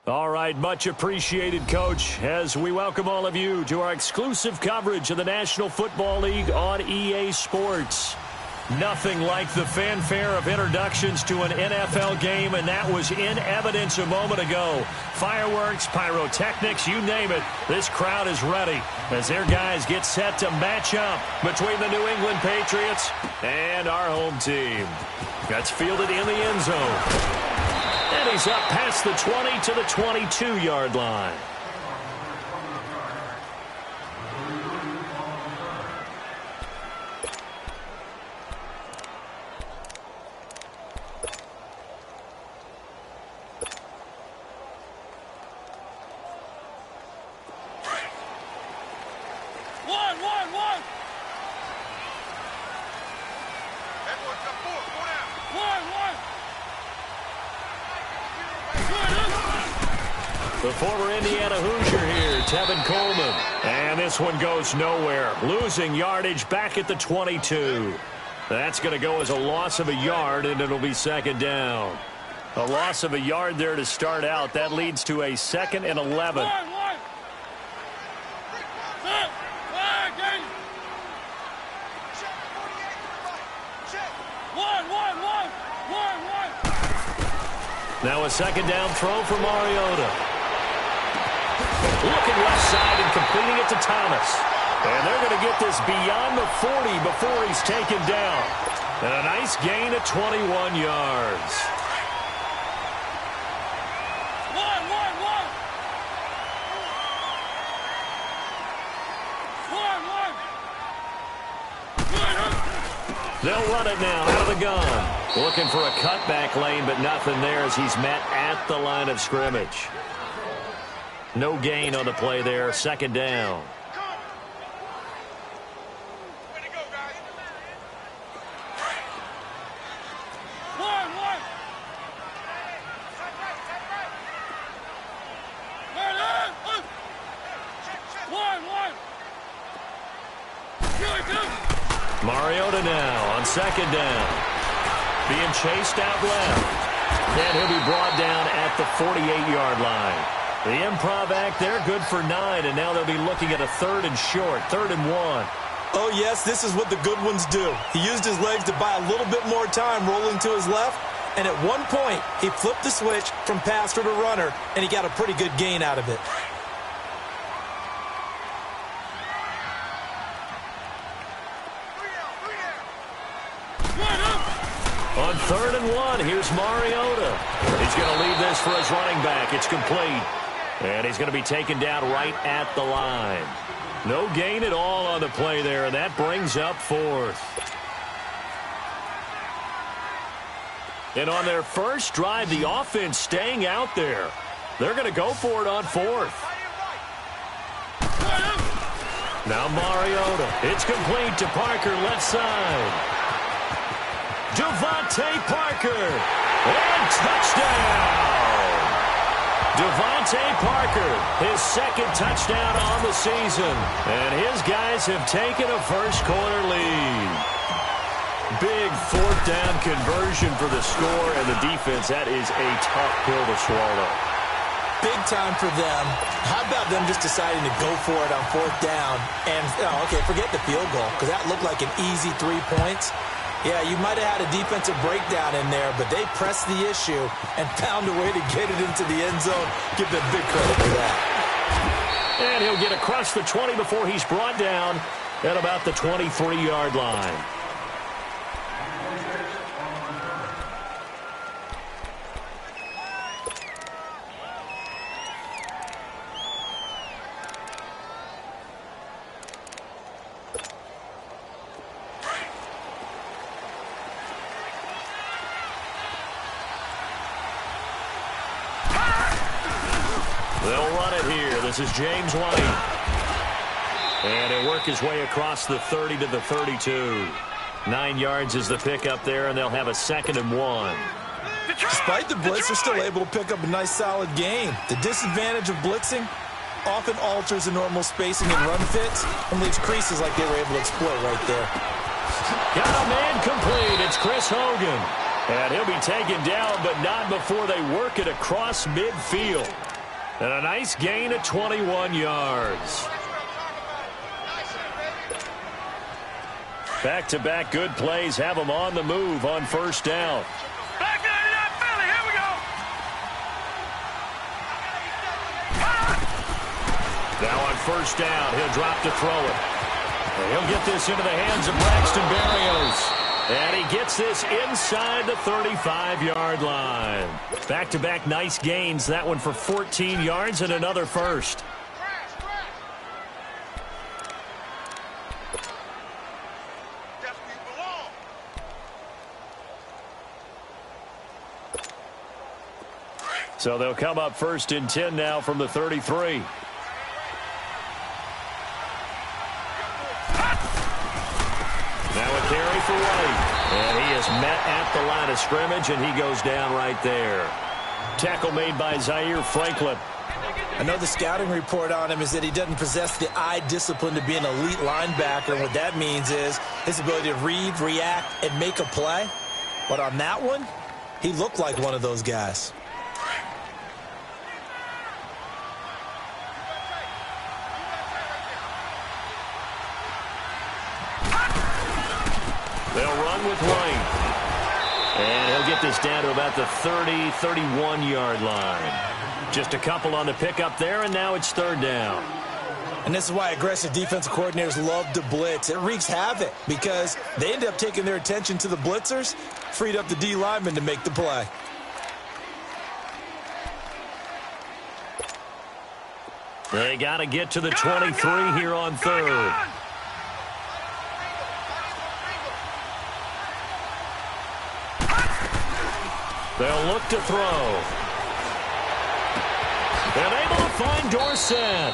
All right, much appreciated, Coach, as we welcome all of you to our exclusive coverage of the National Football League on EA Sports. Nothing like the fanfare of introductions to an NFL game, and that was in evidence a moment ago. Fireworks, pyrotechnics, you name it, this crowd is ready as their guys get set to match up between the New England Patriots and our home team. That's fielded in the end zone. And he's up past the 20 to the 22-yard line. The former Indiana Hoosier here, Tevin Coleman. And this one goes nowhere. Losing yardage back at the 22. That's going to go as a loss of a yard, and it'll be second down. A loss of a yard there to start out. That leads to a 2nd and 11. Now a second down throw for Mariota. Looking left side and completing it to Thomas. And they're going to get this beyond the 40 before he's taken down. And a nice gain of 21 yards. They'll run it now out of the gun. Looking for a cutback lane, but nothing there as he's met at the line of scrimmage. No gain on the play there. Second down. Mariota now on second down. Being chased out left. And he'll be brought down at the 48-yard line. The improv act there, good for 9, and now they'll be looking at a 3rd and short, 3rd and 1. Oh, yes, this is what the good ones do. He used his legs to buy a little bit more time rolling to his left, and at one point, he flipped the switch from passer to runner, and he got a pretty good gain out of it. On 3rd and 1, here's Mariota. He's going to leave this for his running back. It's complete. And he's going to be taken down right at the line. No gain at all on the play there, and that brings up 4th. And on their first drive, the offense staying out there. They're going to go for it on 4th. Now Mariota. It's complete to Parker, left side. Devontae Parker, and touchdown! Devontae Parker, his 2nd touchdown on the season, and his guys have taken a first-quarter lead. Big 4th down conversion for the score, and the defense, that is a tough pill to swallow. Big time for them. How about them just deciding to go for it on 4th down? And, okay, forget the field goal, because that looked like an easy 3 points. Yeah, you might have had a defensive breakdown in there, but they pressed the issue and found a way to get it into the end zone. Give them big credit for that. And he'll get across the 20 before he's brought down at about the 23-yard line. They'll run it here. This is James White. And he'll work his way across the 30 to the 32. 9 yards is the pickup there, and they'll have a 2nd and 1. Despite the blitz, they're still able to pick up a nice, solid gain. The disadvantage of blitzing often alters the normal spacing and run fits and leaves creases like they were able to exploit right there. Got a man complete. It's Chris Hogan. And he'll be taken down, but not before they work it across midfield. And a nice gain of 21 yards. Back-to-back good plays have them on the move on first down. Back to that Philly. Here we go. Now on first down, he'll drop to throw it. And he'll get this into the hands of Braxton Berrios. And he gets this inside the 35-yard line. Back-to-back nice gains. That one for 14 yards and another first. So they'll come up first and 10 now from the 33. Now a carry for White. And he is met at the line of scrimmage, and he goes down right there. Tackle made by Zaire Franklin. I know the scouting report on him is that he doesn't possess the eye discipline to be an elite linebacker. And what that means is his ability to read, react, and make a play. But on that one, he looked like one of those guys. They'll run with White. And he'll get this down to about the 30, 31-yard line. Just a couple on the pickup there, and now it's third down. And this is why aggressive defensive coordinators love to blitz. It wreaks havoc because they end up taking their attention to the blitzers, freed up the D lineman to make the play. They got to get to the 23 here on third. They'll look to throw. And able to find Dorsett.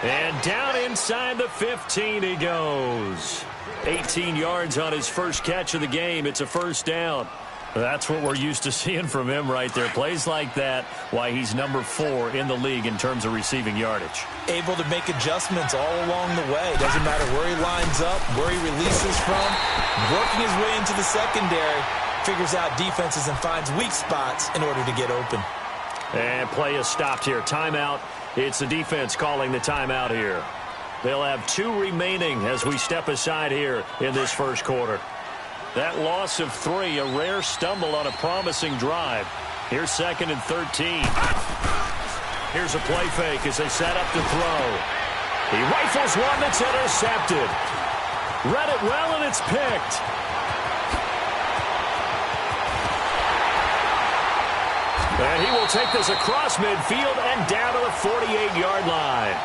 And down inside the 15 he goes. 18 yards on his first catch of the game. It's a first down. That's what we're used to seeing from him right there. Plays like that, why he's number 4 in the league in terms of receiving yardage. Able to make adjustments all along the way. Doesn't matter where he lines up, where he releases from. Working his way into the secondary. Figures out defenses and finds weak spots in order to get open. And play is stopped here. Timeout. It's the defense calling the timeout here. They'll have 2 remaining as we step aside here in this first quarter. That loss of 3, a rare stumble on a promising drive. Here's second and 13. Here's a play fake as they set up to throw. He rifles one that's intercepted. Read it well, and it's picked. And he will take this across midfield and down to the 48-yard line.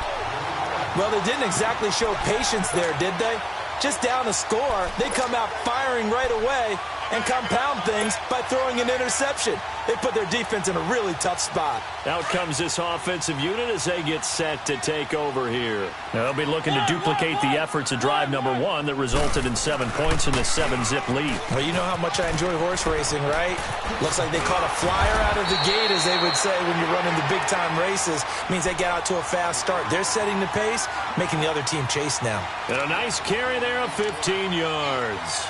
Well, they didn't exactly show patience there, did they? Just down a score, they come out firing right away and compound things by throwing an interception. They put their defense in a really tough spot. Out comes this offensive unit as they get set to take over here. They'll be looking to duplicate the efforts of drive number 1 that resulted in 7 points in the 7-zip lead. Well, you know how much I enjoy horse racing, right? Looks like they caught a flyer out of the gate, as they would say when you're running the big-time races. Means they get out to a fast start. They're setting the pace, making the other team chase now. And a nice carry there of 15 yards.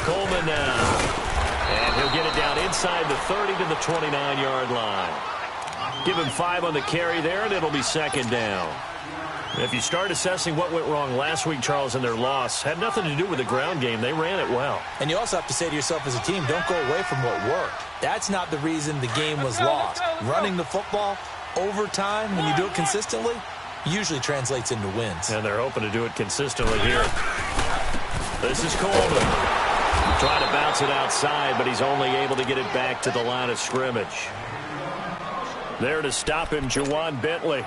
Coleman now. And he'll get it down inside the 30 to the 29-yard line. Give him 5 on the carry there, and it'll be second down. If you start assessing what went wrong last week, Charles, in their loss, had nothing to do with the ground game. They ran it well. And you also have to say to yourself as a team, don't go away from what worked. That's not the reason the game was lost. Running the football over time, when you do it consistently, usually translates into wins. And they're hoping to do it consistently here. This is Coleman. Trying to bounce it outside, but he's only able to get it back to the line of scrimmage. There to stop him, Juwan Bentley.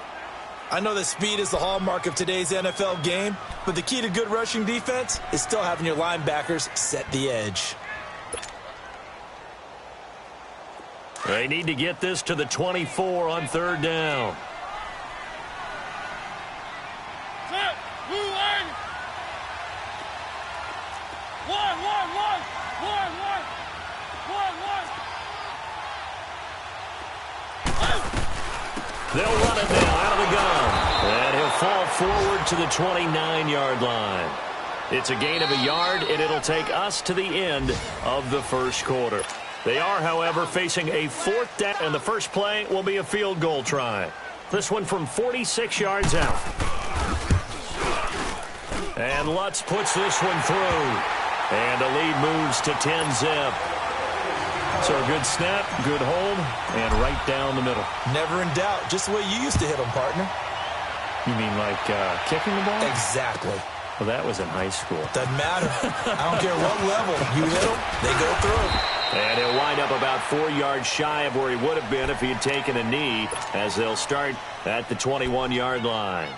I know that speed is the hallmark of today's NFL game, but the key to good rushing defense is still having your linebackers set the edge. They need to get this to the 24 on third down. They'll run it now out of the gun. fall forward to the 29-yard line. It's a gain of a yard, and it'll take us to the end of the first quarter. They are, however, facing a fourth down, and the first play will be a field goal try. This one from 46 yards out. And Lutz puts this one through. And the lead moves to 10-zip. So a good snap, good hold, and right down the middle. Never in doubt. Just the way you used to hit them, partner. You mean like kicking the ball? Exactly. Well, that was in high school. Doesn't matter. I don't care what level. You hit them, they go through. And he'll wind up about 4 yards shy of where he would have been if he had taken a knee, as they'll start at the 21-yard line.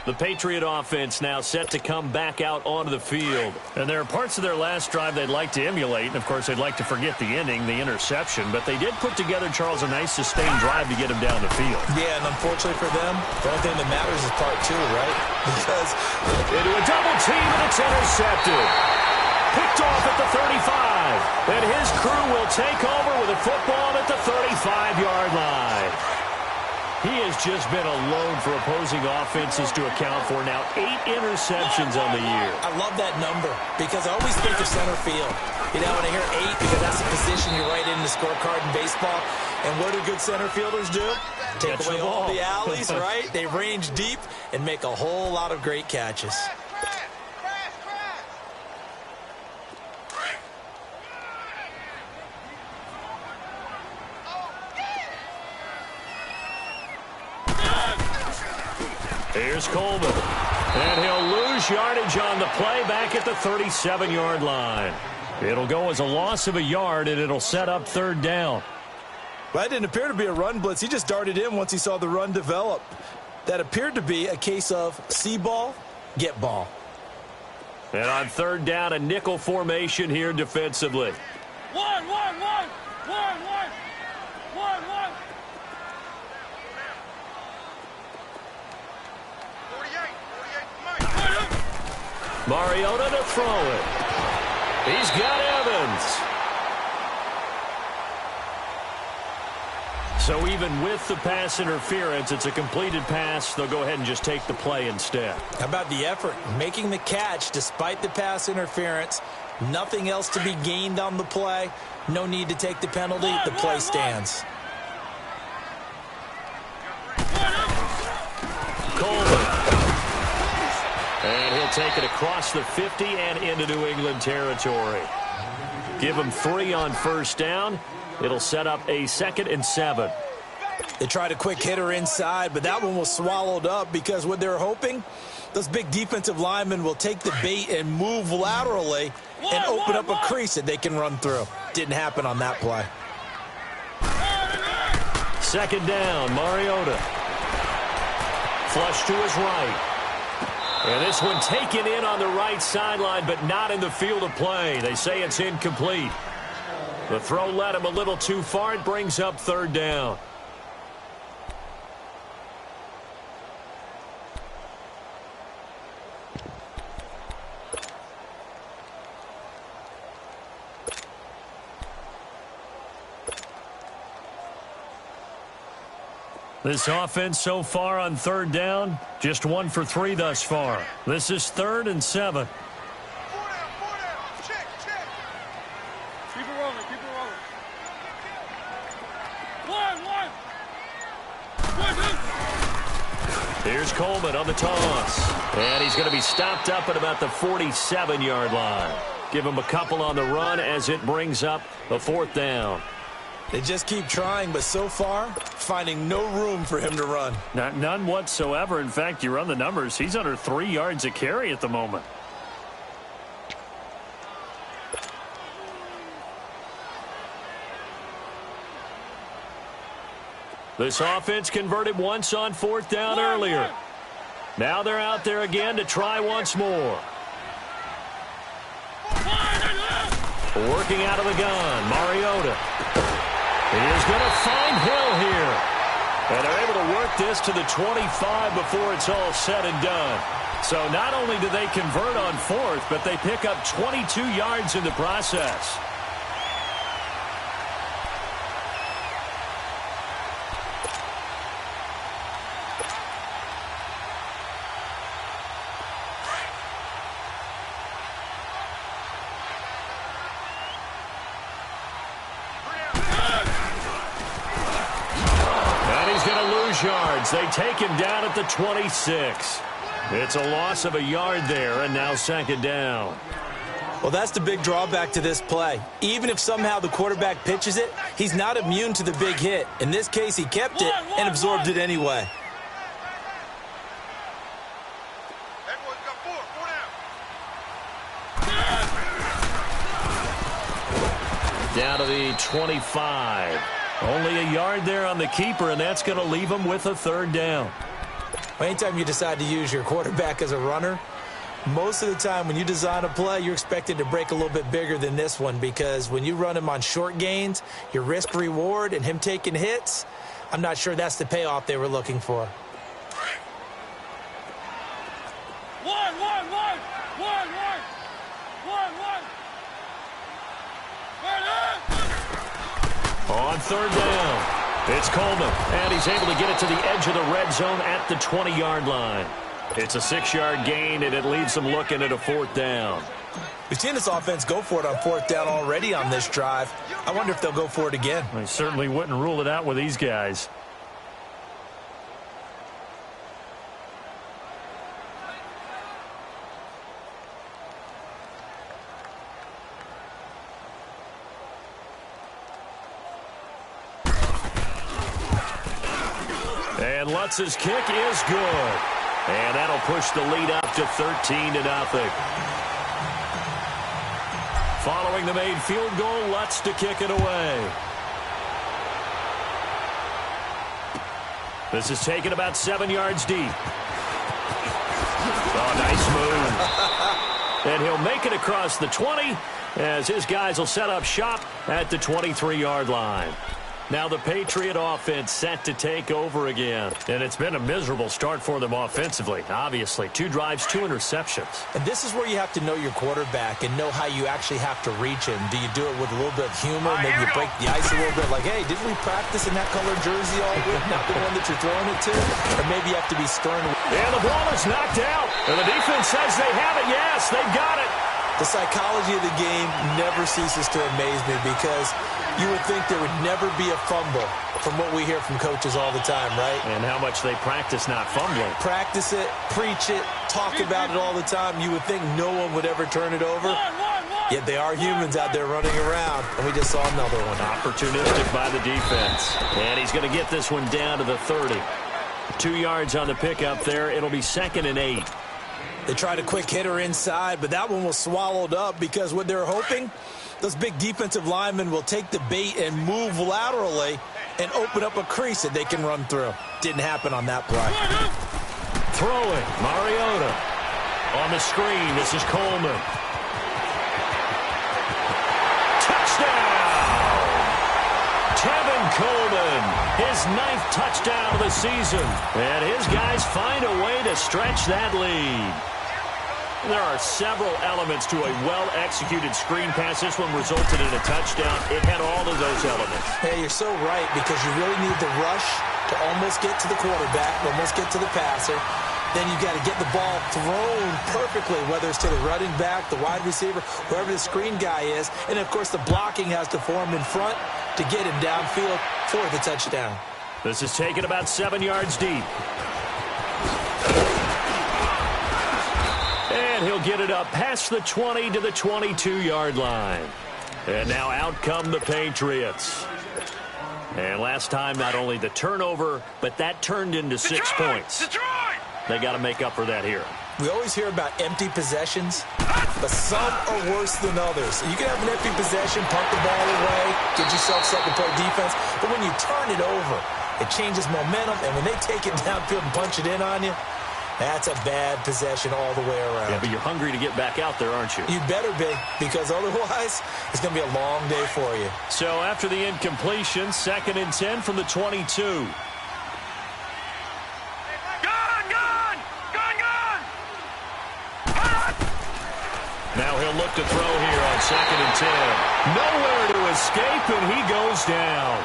The Patriot offense now set to come back out onto the field. And there are parts of their last drive they'd like to emulate. And, of course, they'd like to forget the ending, the interception. But they did put together, Charles, a nice sustained drive to get him down the field. Yeah, and unfortunately for them, the only thing that matters is part two, right? Because into a double team, and it's intercepted. Picked off at the 35. And his crew will take over with a football at the 35-yard line. He has just been a load for opposing offenses to account for now. 8 interceptions on the year. I love that number because I always think of center field. You know, when I hear 8, because that's a position you write in the scorecard in baseball. And what do good center fielders do? Take away all the alleys, right? They range deep and make a whole lot of great catches. Here's Coleman. And he'll lose yardage on the play back at the 37-yard line. It'll go as a loss of a yard, and it'll set up third down. Well, that didn't appear to be a run blitz. He just darted in once he saw the run develop. That appeared to be a case of see ball, get ball. And on third down, a nickel formation here defensively. One. Mariota to throw it. He's got Evans. So even with the pass interference, it's a completed pass. They'll go ahead and just take the play instead. How about the effort? Making the catch despite the pass interference. Nothing else to be gained on the play. No need to take the penalty. The play stands. Coleman. And he'll take it across the 50 and into New England territory. Give him 3 on first down. It'll set up a 2nd and 7. They tried a quick hitter inside, but that one was swallowed up because what they're hoping, those big defensive linemen will take the bait and move laterally and open up a crease that they can run through. Didn't happen on that play. 2nd down, Mariota. Flush to his right. And this one taken in on the right sideline, but not in the field of play. They say it's incomplete. The throw led him a little too far. It brings up third down. This offense so far on third down, just 1 for 3 thus far. This is 3rd and 7. 4 down. Check. Keep it rolling. One. Here's Coleman on the toss. And he's going to be stopped up at about the 47-yard line. Give him a couple on the run as it brings up the 4th down. They just keep trying, but so far, finding no room for him to run. None whatsoever. In fact, you run the numbers. He's under 3 yards a carry at the moment. This offense converted once on 4th down earlier. Now they're out there again to try once more. Working out of the gun, Mariota. He is going to find Hill here. And they're able to work this to the 25 before it's all said and done. So not only do they convert on 4th, but they pick up 22 yards in the process. yards. They take him down at the 26. It's a loss of a yard there, and now second down. Well, that's the big drawback to this play. Even if somehow the quarterback pitches it, he's not immune to the big hit. In this case, he kept it and absorbed it anyway. That boy's got four down. Down to the 25. Only a yard there on the keeper, and that's going to leave him with a third down. Anytime you decide to use your quarterback as a runner, most of the time when you design a play, you're expected to break a little bit bigger than this one, because when you run him on short gains, your risk-reward and him taking hits, I'm not sure that's the payoff they were looking for. On third down, it's Coleman, and he's able to get it to the edge of the red zone at the 20-yard line. It's a 6-yard gain, and it leaves them looking at a fourth down. We've seen this offense go for it on fourth down already on this drive. I wonder if they'll go for it again. I certainly wouldn't rule it out with these guys. And Lutz's kick is good. And that'll push the lead up to 13-0. Following the made field goal, Lutz to kick it away. This is taken about 7 yards deep. Oh, nice move. And he'll make it across the 20 as his guys will set up shop at the 23-yard line. Now the Patriot offense set to take over again. And it's been a miserable start for them offensively, obviously. 2 drives, 2 interceptions. And this is where you have to know your quarterback and know how you actually have to reach him. Do you do it with a little bit of humor? Maybe you break the ice a little bit, like, hey, didn't we practice in that colored jersey all week? Not the one that you're throwing it to? Or maybe you have to be stern. And the ball is knocked out. And the defense says they have it. Yes, they've got it. The psychology of the game never ceases to amaze me, because you would think there would never be a fumble from what we hear from coaches all the time, right? And how much they practice not fumbling. Practice it, preach it, talk about it all the time. You would think no one would ever turn it over. Yet they are humans out there running around, and we just saw another one. Opportunistic by the defense. And he's going to get this one down to the 30. 2 yards on the pickup there. It'll be 2nd and 8. They tried a quick hitter inside, but that one was swallowed up, because what they're hoping, those big defensive linemen will take the bait and move laterally and open up a crease that they can run through. Didn't happen on that play. Throwing, Mariota. On the screen, this is Coleman. Touchdown! Tevin Coleman, his 9th touchdown of the season. And his guys find a way to stretch that lead. There are several elements to a well-executed screen pass. This one resulted in a touchdown. It had all of those elements. Hey, you're so right, because you really need the rush to almost get to the quarterback, almost get to the passer. Then you got to get the ball thrown perfectly, whether it's to the running back, the wide receiver, whoever the screen guy is. And, of course, the blocking has to form in front to get him downfield for the touchdown. This is taken about 7 yards deep. And he'll get it up past the 20 to the 22-yard line. And now out come the Patriots. And last time, not only the turnover, but that turned into 6 points. They got to make up for that here. We always hear about empty possessions, but some are worse than others. You can have an empty possession, punt the ball away, get yourself set to play defense, but when you turn it over, it changes momentum, and when they take it downfield and punch it in on you, that's a bad possession all the way around. Yeah, but you're hungry to get back out there, aren't you? You better be, because otherwise it's going to be a long day for you. So after the incompletion, 2nd and 10 from the 22. Now he'll look to throw here on 2nd and 10. Nowhere to escape, and he goes down.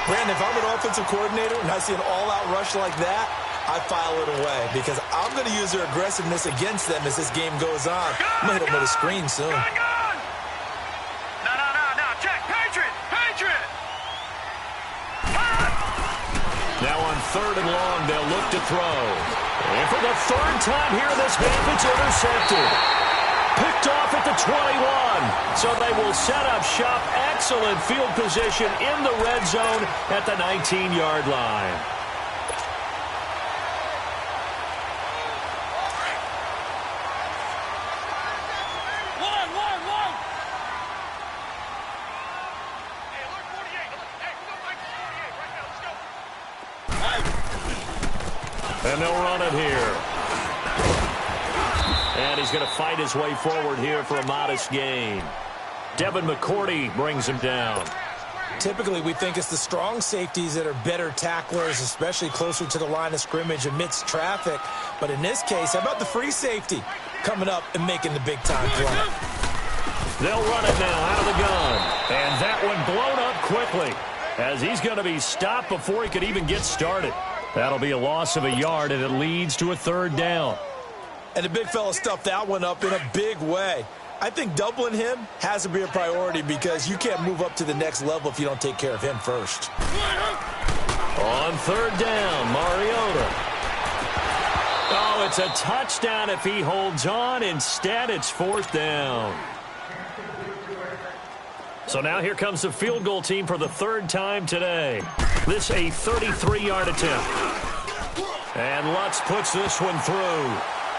Brandon, if I'm an offensive coordinator and I see an all-out rush like that, I file it away, because I'm going to use their aggressiveness against them as this game goes on. I'm going to hit them with a screen soon. No. Check. Patriot. Now on 3rd and long, they'll look to throw. And for the 3rd time here in this half, it's intercepted. Picked off at the 21. So they will set up shop. Excellent field position in the red zone at the 19-yard line. And they'll run it here. And he's going to fight his way forward here for a modest gain. Devin McCourty brings him down. Typically, we think it's the strong safeties that are better tacklers, especially closer to the line of scrimmage amidst traffic. But in this case, how about the free safety coming up and making the big-time play? They'll run it now out of the gun. And that one blown up quickly as he's going to be stopped before he could even get started. That'll be a loss of a yard, and it leads to a 3rd down. And the big fella stuffed that one up in a big way. I think doubling him has to be a priority because you can't move up to the next level if you don't take care of him first. On 3rd down, Mariota. Oh, it's a touchdown if he holds on. Instead, it's 4th down. So now here comes the field goal team for the 3rd time today. This a 33-yard attempt. And Lutz puts this one through.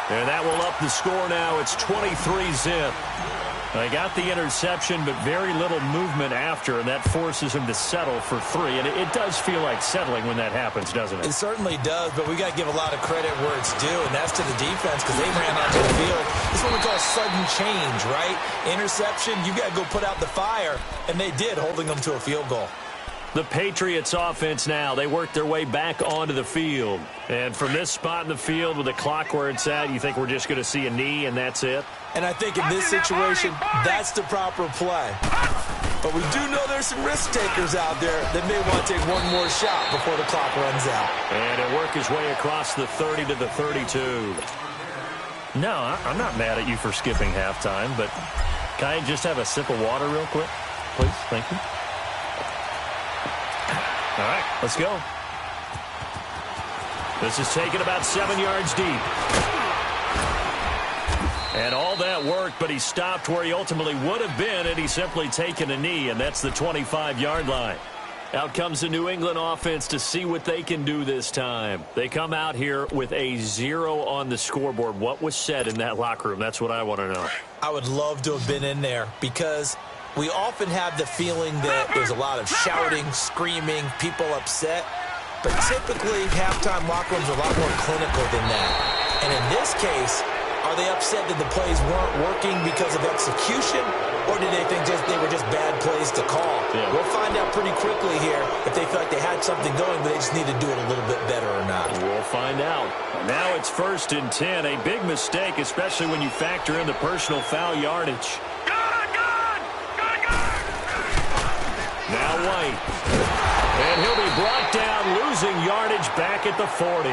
And that will up the score now. It's 23-zip. They got the interception, but very little movement after, and that forces him to settle for 3. And it does feel like settling when that happens, doesn't it? It certainly does, but we got to give a lot of credit where it's due, and that's to the defense because they ran onto the field. This is what we call sudden change, right? Interception, you got to go put out the fire, and they did, holding them to a field goal. The Patriots offense now, they work their way back onto the field. And from this spot in the field with the clock where it's at, you think we're just going to see a knee and that's it? And I think in this situation, that's the proper play. But we do know there's some risk takers out there that may want to take one more shot before the clock runs out. And he'll work his way across the 30 to the 32. No, I'm not mad at you for skipping halftime, but can I just have a sip of water real quick? Please, thank you. All right, let's go. This is taken about 7 yards deep. And all that worked, but he stopped where he ultimately would have been, and he's simply taken a knee, and that's the 25-yard line. Out comes the New England offense to see what they can do this time. They come out here with a 0 on the scoreboard. What was said in that locker room? That's what I want to know. I would love to have been in there because we often have the feeling that there's a lot of shouting, screaming, people upset. But typically, halftime locker rooms are a lot more clinical than that. And in this case, are they upset that the plays weren't working because of execution? Or did they think they were just bad plays to call? Yeah. We'll find out pretty quickly here if they felt like they had something going, but they just need to do it a little bit better or not. We'll find out. Now it's 1st and 10. A big mistake, especially when you factor in the personal foul yardage. Now White. And he'll be brought down, losing yardage back at the 40.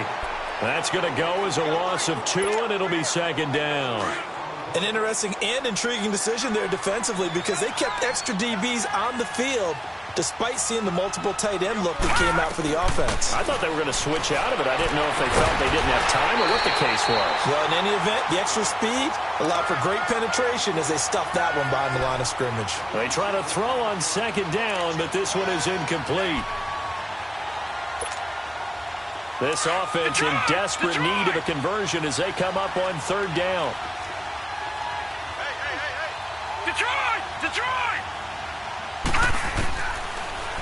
That's going to go as a loss of 2, and it'll be 2nd down. An interesting and intriguing decision there defensively because they kept extra DBs on the field despite seeing the multiple tight end look that came out for the offense. I thought they were going to switch out of it. I didn't know if they felt they didn't have time or what the case was. Well, in any event, the extra speed allowed for great penetration as they stuffed that one behind the line of scrimmage. They try to throw on 2nd down, but this one is incomplete. This offense in desperate need of a conversion as they come up on 3rd down. Detroit! Detroit!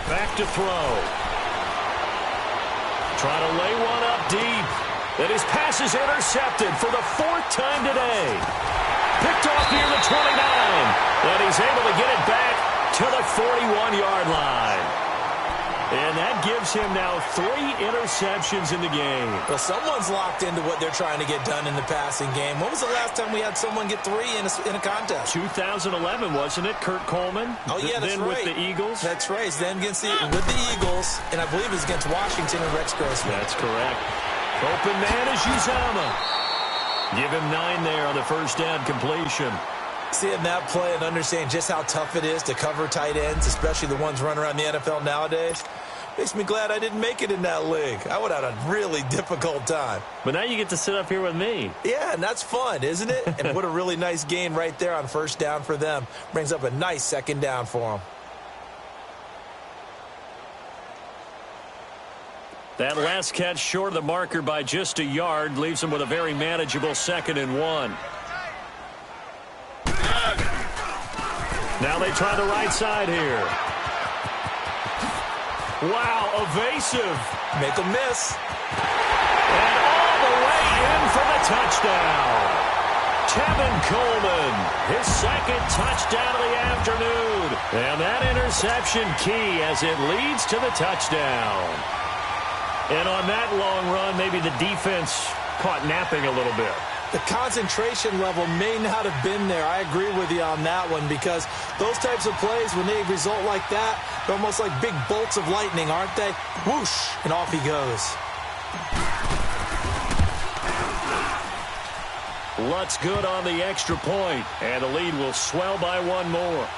Back to throw. Trying to lay one up deep. And his pass is intercepted for the 4th time today. Picked off near the 29. And he's able to get it back to the 41-yard line. And that gives him now 3 interceptions in the game. Well, someone's locked into what they're trying to get done in the passing game. When was the last time we had someone get 3 in a contest? 2011, wasn't it? Kurt Coleman? Oh, yeah, that's then right. With the Eagles? That's right. Then with the Eagles, and I believe it was against Washington and Rex Grossman. That's correct. Open man is Uzomah. Give him 9 there on the 1st down completion. Seeing that play and understanding just how tough it is to cover tight ends, especially the ones running around the NFL nowadays. Makes me glad I didn't make it in that league. I would have had a really difficult time. But now you get to sit up here with me. Yeah, and that's fun, isn't it? And what a really nice gain right there on first down for them. Brings up a nice second down for them. That last catch short of the marker by just a yard leaves them with a very manageable 2nd and 1. Now they try the right side here. Wow, evasive. Make a miss. And all the way in for the touchdown. Tevin Coleman, his 2nd touchdown of the afternoon. And that interception key as it leads to the touchdown. And on that long run, maybe the defense caught napping a little bit. The concentration level may not have been there. I agree with you on that one because those types of plays, when they result like that, they're almost like big bolts of lightning, aren't they? Whoosh, and off he goes. Lutz good on the extra point, and the lead will swell by 1 more.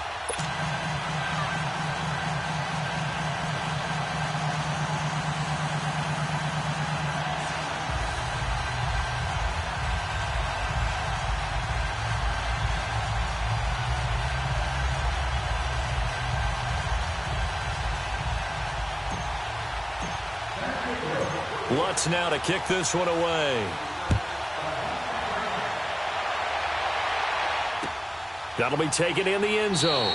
Lutz now to kick this one away. That'll be taken in the end zone.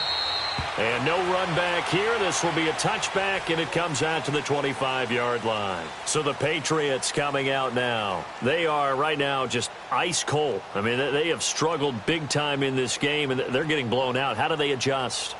And no run back here. This will be a touchback, and it comes out to the 25-yard line. So the Patriots coming out now. They are right now just ice cold. I mean, they have struggled big time in this game, and they're getting blown out. How do they adjust?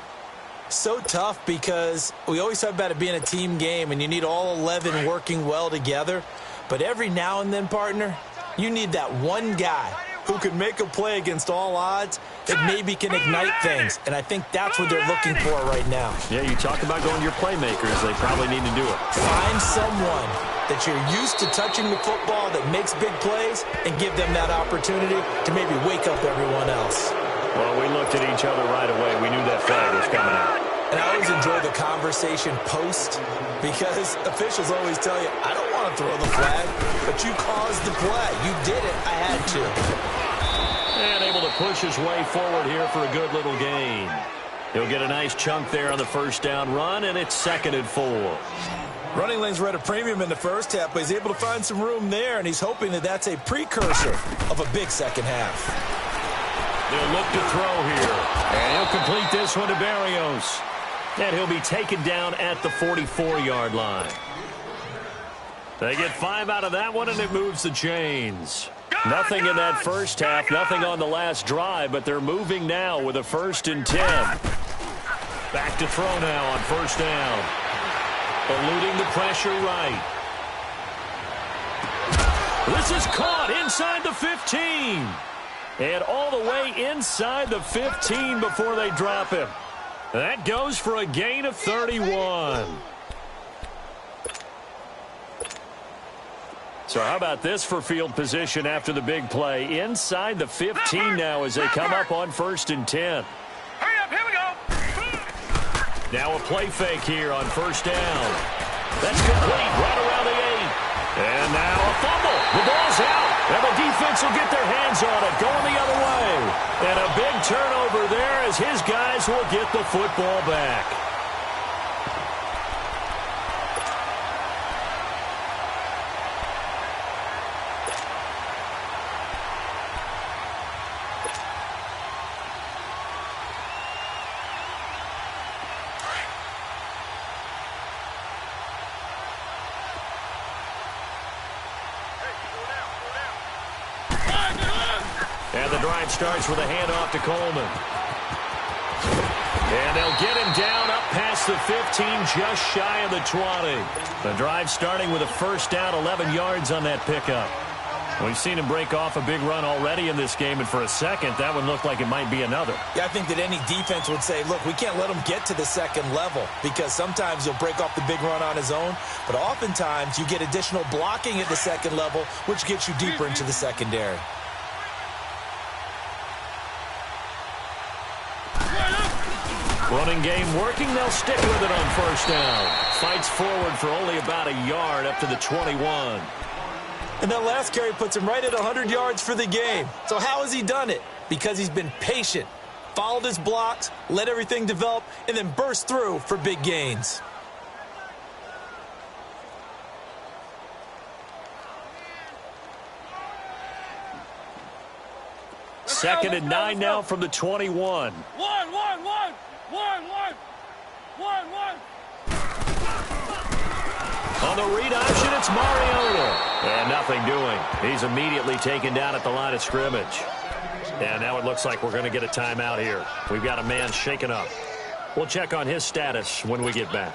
So tough because we always talk about it being a team game and you need all 11 working well together. But every now and then, partner, you need that one guy who can make a play against all odds that maybe can ignite things. And I think that's what they're looking for right now. Yeah, you talk about going to your playmakers. They probably need to do it. Find someone that you're used to touching the football that makes big plays and give them that opportunity to maybe wake up everyone else. Well, we looked at each other right away. We knew that flag was coming out. And I always enjoy the conversation post because officials always tell you, I don't want to throw the flag, but you caused the play. You did it. I had to. And able to push his way forward here for a good little gain. He'll get a nice chunk there on the first down run, and it's 2nd and 4. Running lanes were at a premium in the first half, but he's able to find some room there, and he's hoping that that's a precursor of a big second half. They'll look to throw here. And he'll complete this one to Berrios. And he'll be taken down at the 44-yard line. They get 5 out of that one, and it moves the chains. Nothing in that first half, nothing on the last drive, but they're moving now with a 1st and 10. Back to throw now on first down. Eluding the pressure right. This is caught inside the 15. And all the way inside the 15 before they drop him. That goes for a gain of 31. So how about this for field position after the big play? Inside the 15 now as they come up on 1st and 10. Hurry up, here we go. Now a play fake here on first down. That's complete right around the 8. And now a fumble. The ball's out. And the defense will get their hands on it, going the other way. And a big turnover there as his guys will get the football back. And the drive starts with a handoff to Coleman. And they'll get him down up past the 15, just shy of the 20. The drive starting with a first down, 11 yards on that pickup. We've seen him break off a big run already in this game, and for a second, that one looked like it might be another. Yeah, I think that any defense would say, look, we can't let him get to the second level because sometimes he'll break off the big run on his own, but oftentimes you get additional blocking at the second level, which gets you deeper into the secondary. Running game working. They'll stick with it on first down. Fights forward for only about a yard up to the 21. And that last carry puts him right at 100 yards for the game. So how has he done it? Because he's been patient, followed his blocks, let everything develop, and then burst through for big gains. Second and 9 now from the 21. On the read option, it's Mariota. And nothing doing. He's immediately taken down at the line of scrimmage. And now it looks like we're going to get a timeout here. We've got a man shaken up. We'll check on his status when we get back.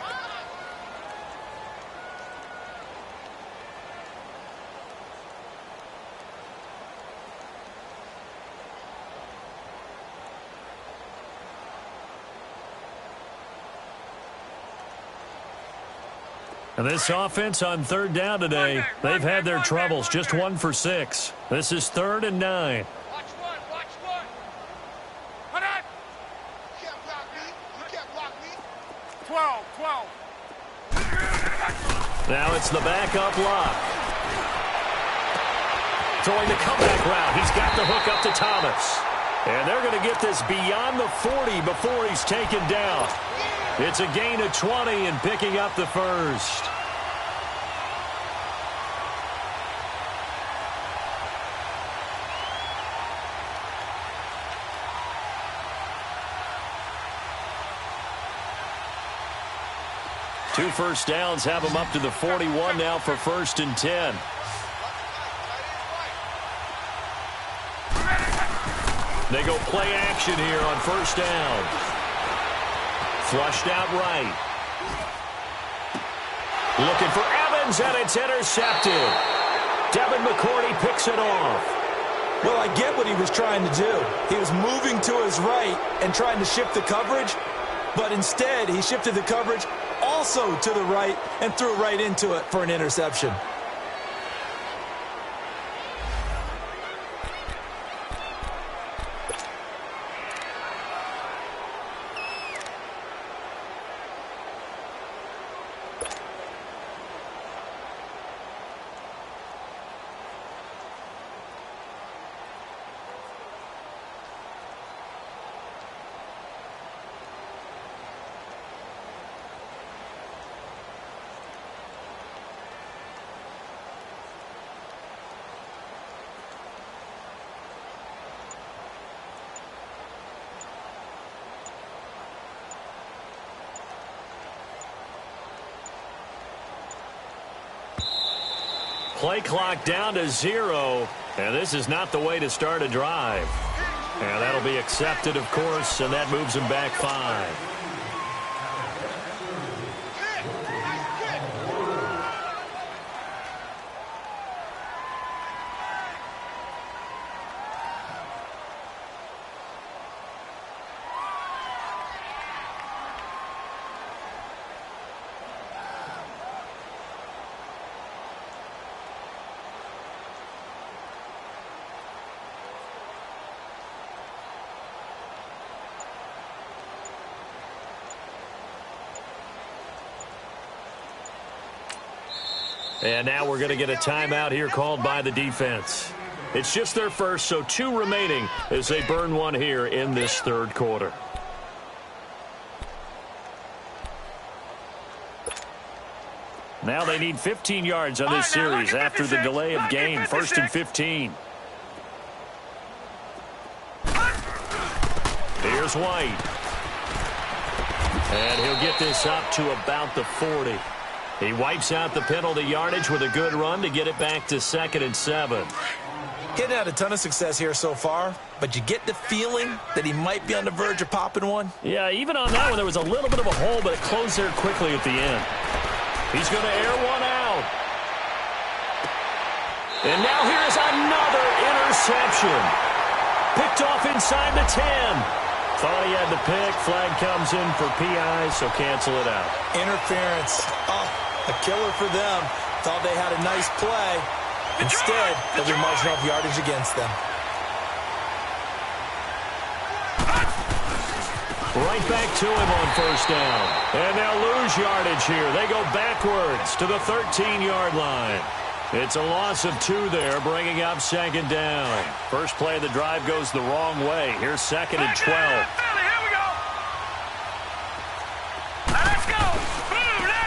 And this offense on third down today, they've had their troubles. Just 1 for 6. This is 3rd and 9. Watch one. Put on. You can't block me. 12. Now it's the backup lock. Throwing the comeback route. He's got the hook up to Thomas. And they're going to get this beyond the 40 before he's taken down. It's a gain of 20 and picking up the first. Two first downs have him up to the 41 now for 1st and 10. They go play action here on first down. Flushed out right. Looking for Evans, and it's intercepted. Devin McCourty picks it off. Well, I get what he was trying to do. He was moving to his right and trying to shift the coverage, but instead he shifted the coverage also to the right and threw right into it for an interception. Play clock down to 0, and this is not the way to start a drive. And that'll be accepted, of course, and that moves him back 5. And now we're going to get a timeout here called by the defense. It's just their first, so 2 remaining as they burn one here in this 3rd quarter. Now they need 15 yards on this series after the delay of game. 1st and 15. Here's White. And he'll get this up to about the 40. He wipes out the penalty yardage with a good run to get it back to 2nd and 7. He hadn't had a ton of success here so far, but you get the feeling that he might be on the verge of popping one. Yeah, even on that one, there was a little bit of a hole, but it closed there quickly at the end. He's going to air one out. And now here's another interception. Picked off inside the 10. Thought he had the pick. Flag comes in for PI, so cancel it out. Interference. Oh, a killer for them. Thought they had a nice play. Instead, they'll be marching off yardage against them. Right back to him on first down. And they'll lose yardage here. They go backwards to the 13-yard line. It's a loss of 2 there, bringing up second down. First play of the drive goes the wrong way. Here's second and 12. Here we go. Let's go.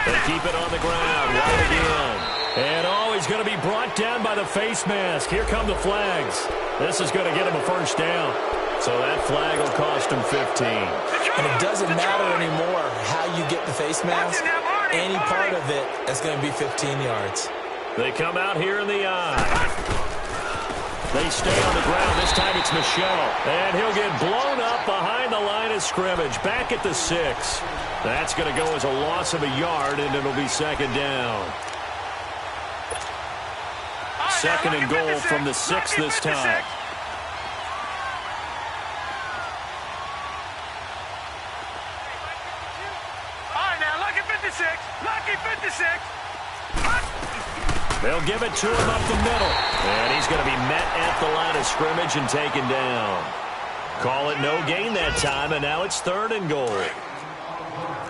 They keep it on the ground. Wide again. And he's going to be brought down by the face mask. Here come the flags. This is going to get him a first down. So that flag will cost him 15. And it doesn't matter anymore how you get the face mask. Any part of it is going to be 15 yards. They come out here in the eye. They stay on the ground. This time it's Michelle. And he'll get blown up behind the line of scrimmage. Back at the 6. That's going to go as a loss of a yard, and it'll be second down. Second and goal from the 6 this time. Lucky 56. They'll give it to him up the middle. And he's going to be met at the line of scrimmage and taken down. Call it no gain that time, and now it's third and goal.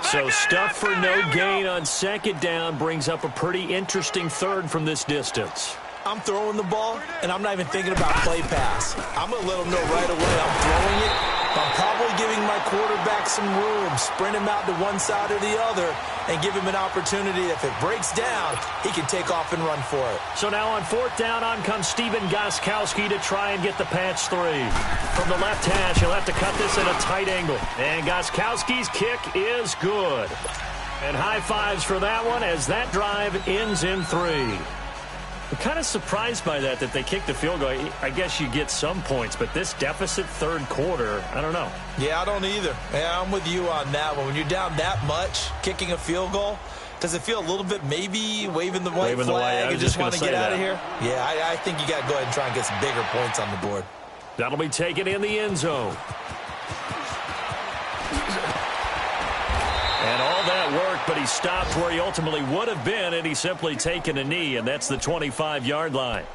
So stuff for no gain on second down brings up a pretty interesting third from this distance. I'm throwing the ball, and I'm not even thinking about play pass. I'm going to let him know right away I'm throwing it. I'm probably giving my quarterback some room, sprint him out to one side or the other, and give him an opportunity. If it breaks down, he can take off and run for it. So now on fourth down, on comes Steven Gostkowski to try and get the patch 3. From the left hash, he'll have to cut this at a tight angle. And Gostkowski's kick is good. And high fives for that one as that drive ends in 3. I'm kind of surprised by that they kicked the field goal. I guess you get some points, but this deficit third quarter, I don't know. Yeah, I don't either. Yeah, I'm with you on that one. When you're down that much, kicking a field goal, does it feel a little bit maybe waving the white flag and just want to get out of here? Yeah, I think you got to go ahead and try and get some bigger points on the board. That'll be taken in the end zone. And all that worked, but he stopped where he ultimately would have been, and he's simply taken a knee, and that's the 25-yard line.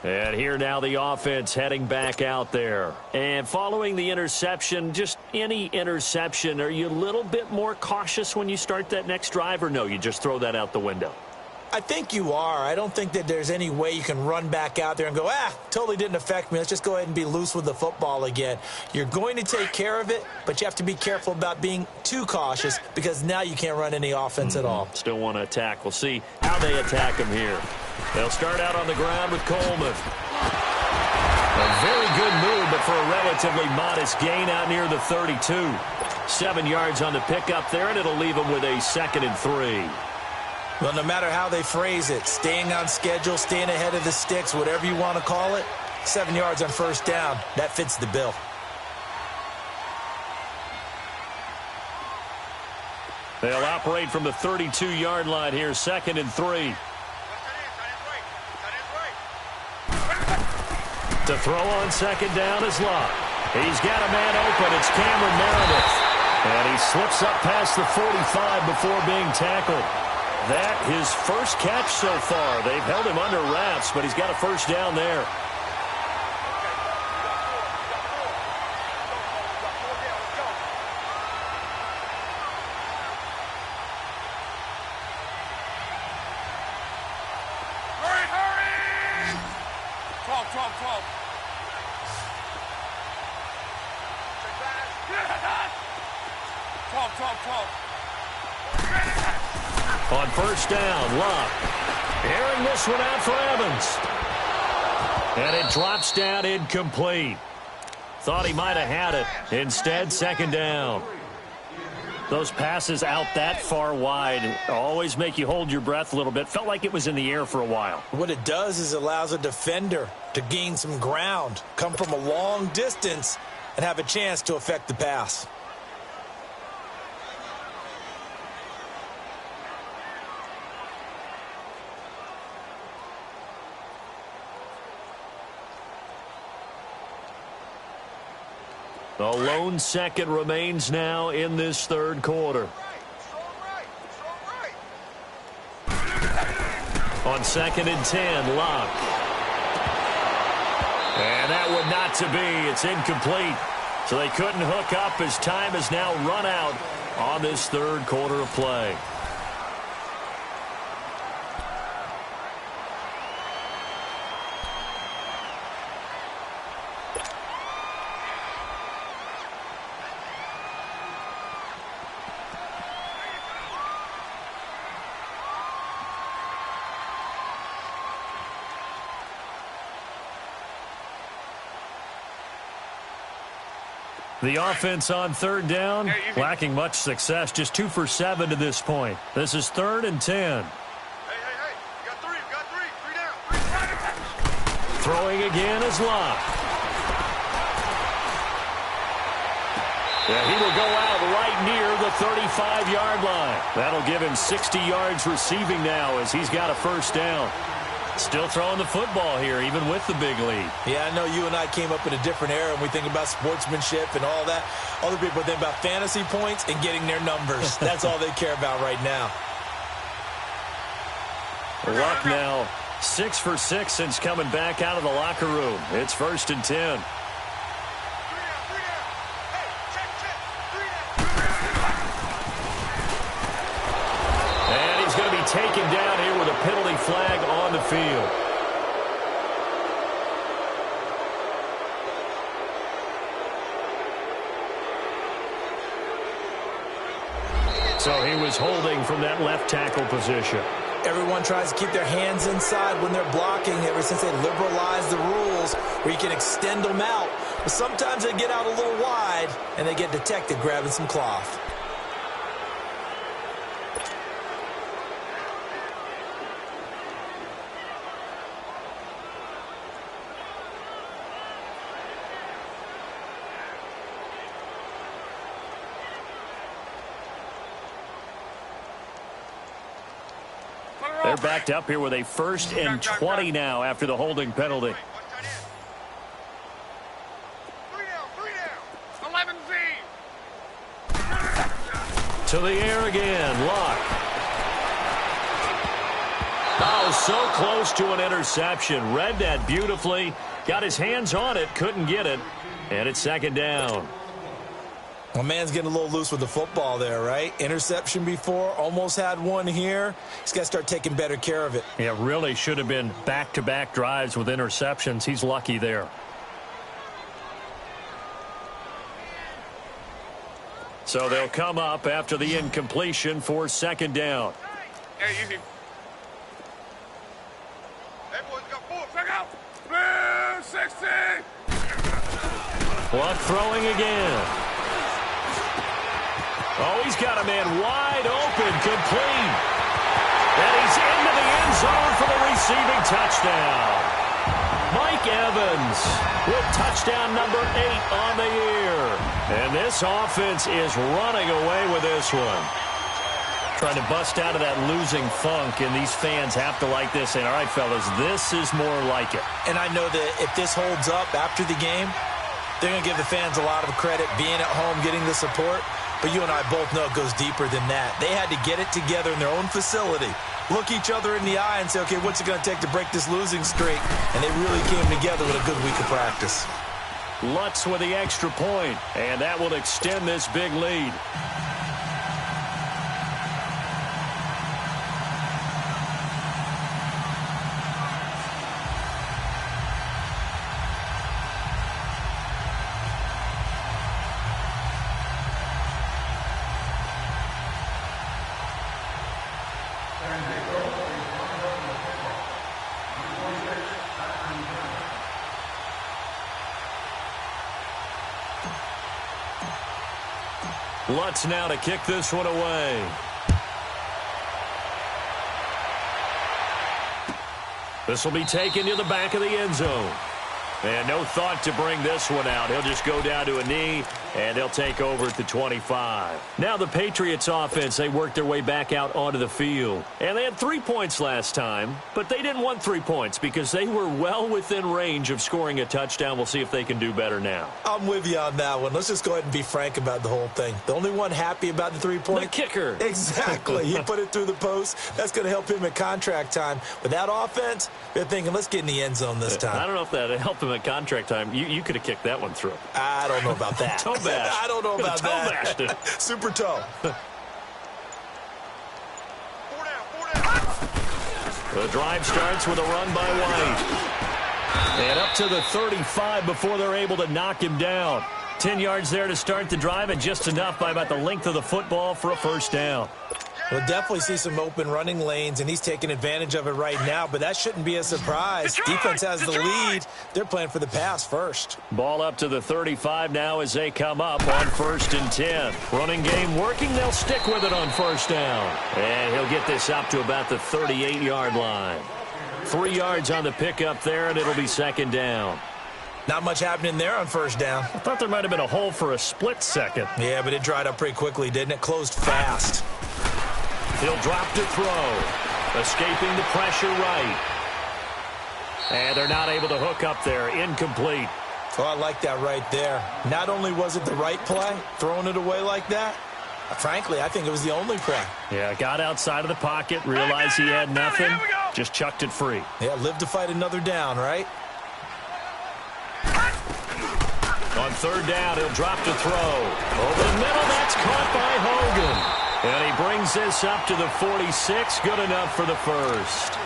And here now the offense heading back out there. And following the interception, just any interception, are you a little bit more cautious when you start that next drive, or no, you just throw that out the window? I think you are. I don't think that there's any way you can run back out there and go, totally didn't affect me. Let's just go ahead and be loose with the football again. You're going to take care of it, but you have to be careful about being too cautious because now you can't run any offense at all. Still want to attack. We'll see how they attack him here. They'll start out on the ground with Coleman. A very good move, but for a relatively modest gain out near the 32. 7 yards on the pickup there, and it'll leave him with a 2nd and 3. Well, no matter how they phrase it, staying on schedule, staying ahead of the sticks, whatever you want to call it, 7 yards on first down, that fits the bill. They'll operate from the 32-yard line here, 2nd and 3. To throw on second down is Locke. He's got a man open. It's Cameron Meredith. And he slips up past the 45 before being tackled. That his first catch so far. They've held him under wraps, but he's got a first down there. Hurry! 12. 12. On first down, Locke. Airing this one out for Evans. And it drops down incomplete. Thought he might have had it. Instead, second down. Those passes out that far wide always make you hold your breath a little bit. Felt like it was in the air for a while. What it does is allows a defender to gain some ground, come from a long distance, and have a chance to affect the pass. The lone second remains now in this third quarter. On 2nd and 10, Locke. And that one not to be. It's incomplete. So they couldn't hook up as time has now run out on this third quarter of play. The offense on third down, lacking much success, just 2 for 7 to this point. This is 3rd and 10. Hey, you got three. 3 down. Throwing again is Locke. Yeah, he will go out right near the 35-yard line. That'll give him 60 yards receiving now as he's got a first down. Still throwing the football here, even with the big lead. Yeah, I know you and I came up in a different era, and we think about sportsmanship and all that. Other people think about fantasy points and getting their numbers. That's all they care about right now. Luck now 6 for 6 since coming back out of the locker room. It's 1st and 10. And he's going to be taken down here with a penalty flag on the field. So he was holding from that left tackle position. Everyone tries to keep their hands inside when they're blocking ever since they liberalized the rules where you can extend them out. But sometimes they get out a little wide and they get detected grabbing some cloth. They're backed up here with a 1st and 20 now after the holding penalty. 3 down. 11 Z. To the air again. Locke. Oh, so close to an interception. Read that beautifully. Got his hands on it. Couldn't get it. And it's 2nd down. Well, man's getting a little loose with the football there, right? Interception before, almost had one here. He's got to start taking better care of it. Yeah, really should have been back-to-back drives with interceptions. He's lucky there. So they'll come up after the incompletion for 2nd down. Hey, easy. Hey, boys, got 4. Check out. 60. Luck throwing again. Oh, he's got a man wide open, complete. And he's into the end zone for the receiving touchdown. Mike Evans with touchdown number 8 on the year. And this offense is running away with this one. Trying to bust out of that losing funk, and these fans have to like this. And, all right, fellas, this is more like it. And I know that if this holds up after the game, they're going to give the fans a lot of credit being at home, getting the support. But you and I both know it goes deeper than that. They had to get it together in their own facility, look each other in the eye and say, okay, what's it going to take to break this losing streak? And they really came together with a good week of practice. Lutz with the extra point, and that will extend this big lead. Lutz now to kick this one away. This will be taken to the back of the end zone. And no thought to bring this one out. He'll just go down to a knee And they'll take over at the 25. Now the Patriots offense, they worked their way back out onto the field. And they had 3 points last time, but they didn't want 3 points because they were well within range of scoring a touchdown. We'll see if they can do better now. I'm with you on that one. Let's just go ahead and be frank about the whole thing. The only one happy about the 3-point? The kicker. Exactly. He put it through the post. That's going to help him at contract time. With that offense, they're thinking, let's get in the end zone this time. I don't know if that helped him at contract time. You could have kicked that one through. I don't know about that. Toe bash. I don't know about that. Bashed it. Super toe. The drive starts with a run by White. And up to the 35 before they're able to knock him down. 10 yards there to start the drive, and just enough by about the length of the football for a first down. We'll definitely see some open running lanes, and he's taking advantage of it right now, but that shouldn't be a surprise. Defense has the lead. They're playing for the pass first. Ball up to the 35 now as they come up on 1st and 10. Running game working. They'll stick with it on first down. And he'll get this up to about the 38-yard line. 3 yards on the pickup there, and it'll be 2nd down. Not much happening there on first down. I thought there might have been a hole for a split second. Yeah, but it dried up pretty quickly, didn't it? Closed fast. He'll drop to throw. Escaping the pressure right. And they're not able to hook up there. Incomplete. Oh, I like that right there. Not only was it the right play, throwing it away like that, frankly, I think it was the only play. Yeah, got outside of the pocket, realized he had nothing, just chucked it free. Yeah, live to fight another down, right? On 3rd down, he'll drop to throw. Over the middle, that's caught by Hogan. And he brings this up to the 46, good enough for the first.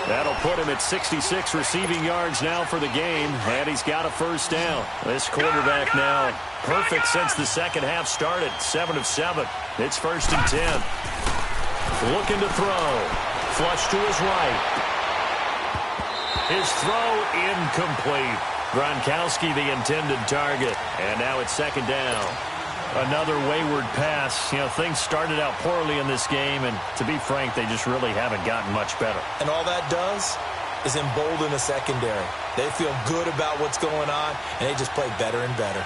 That'll put him at 66 receiving yards now for the game, and he's got a first down. This quarterback now perfect since the second half started, 7 of 7. It's 1st and 10. Looking to throw. Flush to his right. His throw incomplete. Gronkowski the intended target, and now it's 2nd down. Another wayward pass. You know, things started out poorly in this game, and to be frank, they just really haven't gotten much better. And all that does is embolden the secondary. They feel good about what's going on, and they just play better and better.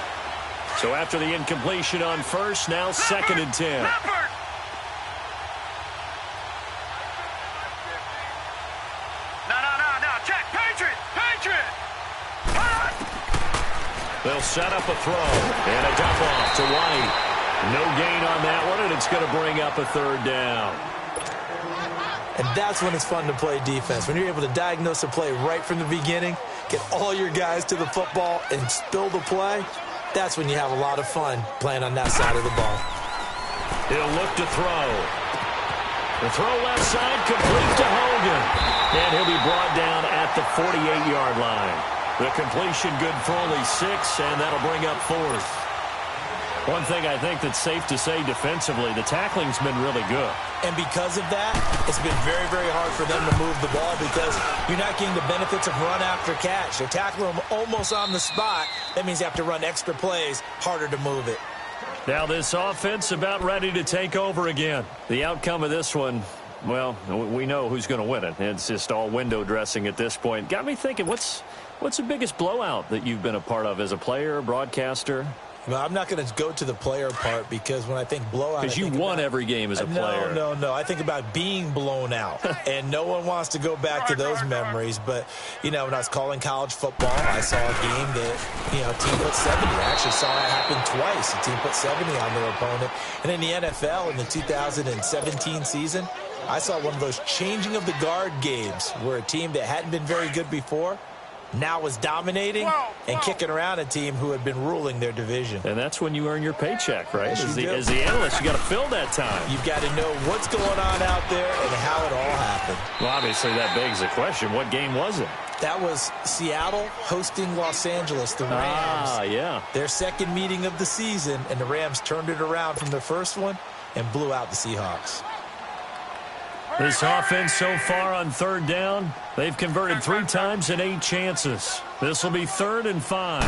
So after the incompletion on first, now 2nd and 10. Check. Patriot. They'll set up a throw and a dump off to White. No gain on that one, and it's going to bring up a 3rd down. And that's when it's fun to play defense. When you're able to diagnose a play right from the beginning, get all your guys to the football and spill the play, that's when you have a lot of fun playing on that side of the ball. He'll look to throw. The throw left side, complete to Hogan. And he'll be brought down at the 48-yard line. The completion good for only 6, and that'll bring up 4th. One thing I think that's safe to say defensively, the tackling's been really good. And because of that, it's been very, very hard for them to move the ball because you're not getting the benefits of run after catch. They're tackling them almost on the spot. That means you have to run extra plays, harder to move it. Now this offense about ready to take over again. The outcome of this one, well, we know who's going to win it. It's just all window dressing at this point. Got me thinking, what's the biggest blowout that you've been a part of as a player, broadcaster? Well, I'm not going to go to the player part because when I think blowout, because you won every game as a player. No. I think about being blown out, and no one wants to go back to those memories. But, you know, when I was calling college football, I saw a game that, you know, a team put 70. I actually saw it happen twice. A team put 70 on their opponent. And in the NFL in the 2017 season, I saw one of those changing of the guard games where a team that hadn't been very good before now was dominating and kicking around a team who had been ruling their division. And that's when you earn your paycheck, right? Yes, as the analyst, you got to fill that time. You've got to know what's going on out there and how it all happened. Well, obviously that begs the question, what game was it? That was Seattle hosting Los Angeles, the Rams. Ah, yeah. Their second meeting of the season, and the Rams turned it around from their first one and blew out the Seahawks. This offense so far on 3rd down, they've converted 3 times in 8 chances. This will be 3rd and 5.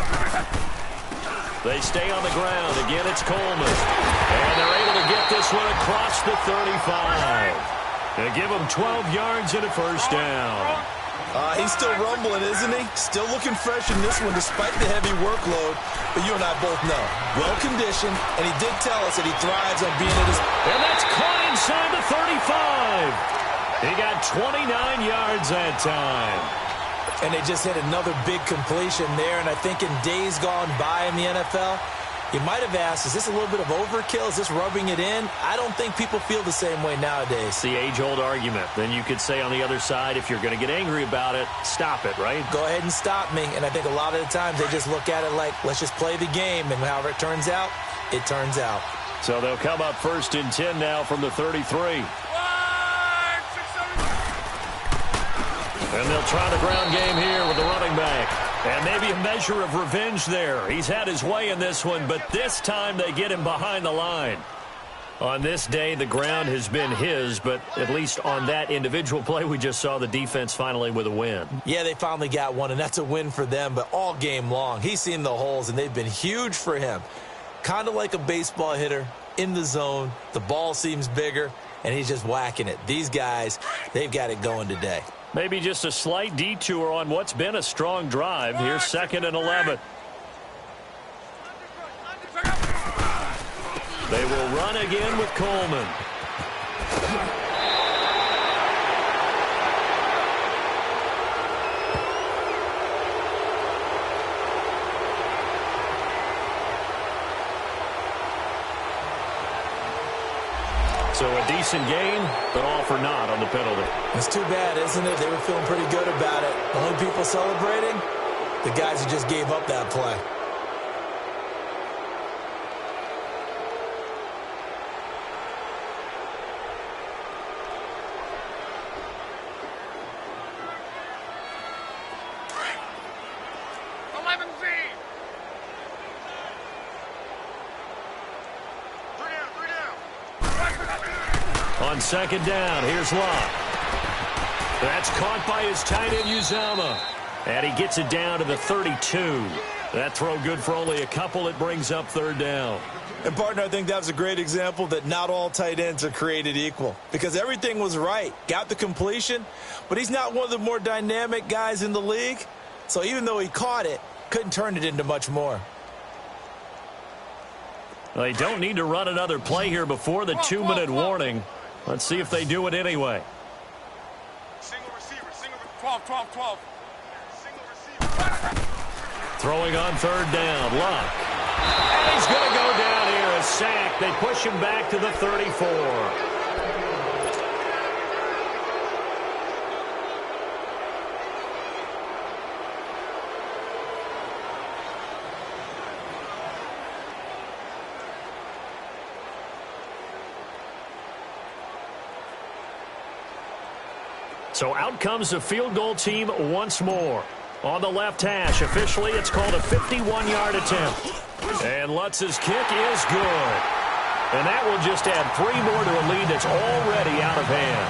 They stay on the ground. Again, it's Coleman. And they're able to get this one across the 35. They give them 12 yards and a first down. He's still rumbling, isn't he? Still looking fresh in this one despite the heavy workload. But you and I both know, well-conditioned, and he did tell us that he thrives on being at his... And that's caught inside the 35. He got 29 yards that time. And they just hit another big completion there. And I think in days gone by in the NFL, you might have asked, is this a little bit of overkill? Is this rubbing it in? I don't think people feel the same way nowadays. It's the age-old argument. Then you could say on the other side, if you're going to get angry about it, stop it, right? Go ahead and stop me. And I think a lot of the times they just look at it like, let's just play the game. And however it turns out, it turns out. So they'll come up 1st and 10 now from the 33. And they'll try the ground game here with the running back. And maybe a measure of revenge there. He's had his way in this one, but this time they get him behind the line. On this day, the ground has been his, but at least on that individual play, we just saw the defense finally with a win. Yeah, they finally got one, and that's a win for them, but all game long, he's seen the holes, and they've been huge for him. Kind of like a baseball hitter in the zone. The ball seems bigger, and he's just whacking it. These guys, they've got it going today. Maybe just a slight detour on what's been a strong drive. Here's 2nd and 11. They will run again with Coleman. So a decent gain, but all for naught on the penalty. It's too bad, isn't it? They were feeling pretty good about it. The only people celebrating, the guys who just gave up that play. On 2nd down, here's Locke. That's caught by his tight end, Uzama. And he gets it down to the 32. That throw good for only a couple. It brings up 3rd down. And, partner, I think that was a great example that not all tight ends are created equal. Because everything was right. Got the completion, but he's not one of the more dynamic guys in the league. So even though he caught it, couldn't turn it into much more. They don't need to run another play here before the 2-minute warning. Let's see if they do it anyway. Single receiver, 12. Single receiver. Throwing on 3rd down, Locke. And he's going to go down here, a sack. They push him back to the 34. So out comes the field goal team once more. On the left hash, officially it's called a 51-yard attempt. And Lutz's kick is good. And that will just add 3 more to a lead that's already out of hand.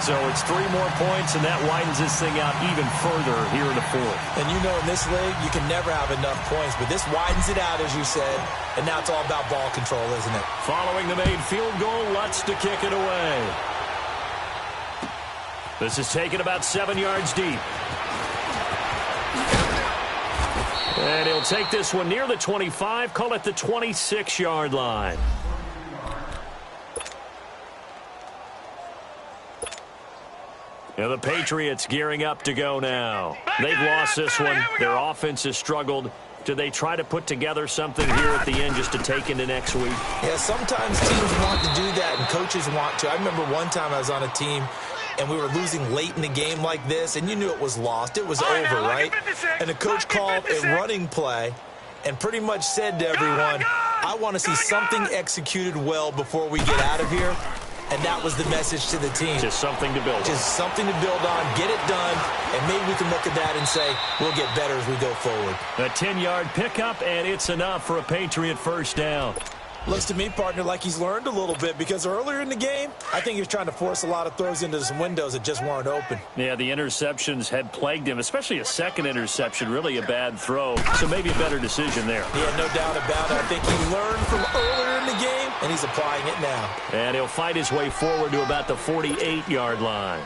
So it's 3 more points, and that widens this thing out even further here in the 4th. And you know in this league, you can never have enough points, but this widens it out, as you said, and now it's all about ball control, isn't it? Following the made field goal, Lutz to kick it away. This is taken about 7 yards deep. And he'll take this one near the 25, call it the 26-yard line. And the Patriots gearing up to go now. They've lost this one. Their offense has struggled. Do they try to put together something here at the end just to take into next week? Yeah, sometimes teams want to do that and coaches want to. I remember one time I was on a team and we were losing late in the game like this, and you knew it was lost. It was over, right? And the coach called a running play and pretty much said to everyone, I want to see something executed well before we get out of here. And that was the message to the team. Just something to build on. Just something to build on, get it done, and maybe we can look at that and say, we'll get better as we go forward. A 10-yard pickup, and it's enough for a Patriot first down. Looks to me, partner, like he's learned a little bit because earlier in the game, I think he was trying to force a lot of throws into some windows that just weren't open. Yeah, the interceptions had plagued him, especially a second interception, really a bad throw. So maybe a better decision there. Yeah, no doubt about it. I think he learned from earlier in the game, and he's applying it now. And he'll fight his way forward to about the 48-yard line.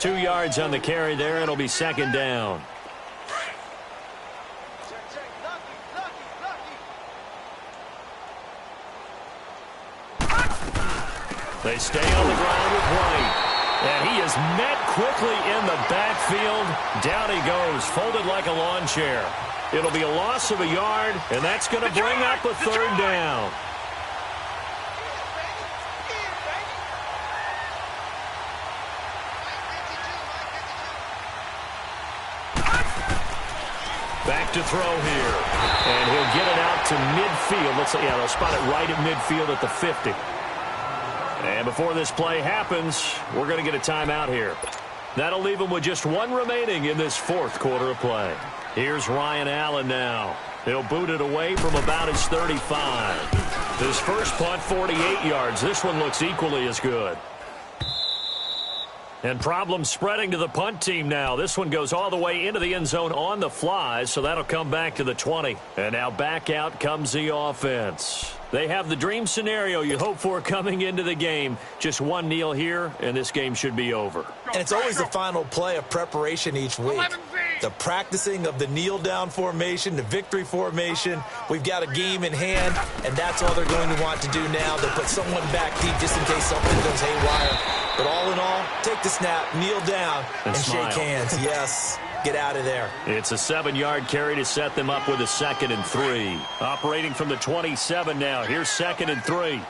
2 yards on the carry there. It'll be second down. They stay on the ground with White. And he is met quickly in the backfield. Down he goes, folded like a lawn chair. It'll be a loss of a yard, and that's going to bring up a third down. Back to throw here. And he'll get it out to midfield. They'll spot it right at midfield at the 50. And before this play happens, we're going to get a timeout here. That'll leave him with just 1 remaining in this 4th quarter of play. Here's Ryan Allen now. He'll boot it away from about his 35. His first punt, 48 yards. This one looks equally as good. And problems spreading to the punt team now. This one goes all the way into the end zone on the fly, so that'll come back to the 20. And now back out comes the offense. They have the dream scenario you hope for coming into the game. Just 1 kneel here, and this game should be over. And it's always the final play of preparation each week. The practicing of the kneel-down formation, the victory formation. We've got a game in hand, and that's all they're going to want to do now. They'll put someone back deep just in case something goes haywire. But all in all, take the snap, kneel down, and shake hands. Yes, get out of there. It's a 7-yard carry to set them up with a 2nd and 3. Operating from the 27 now. Here's 2nd and 3.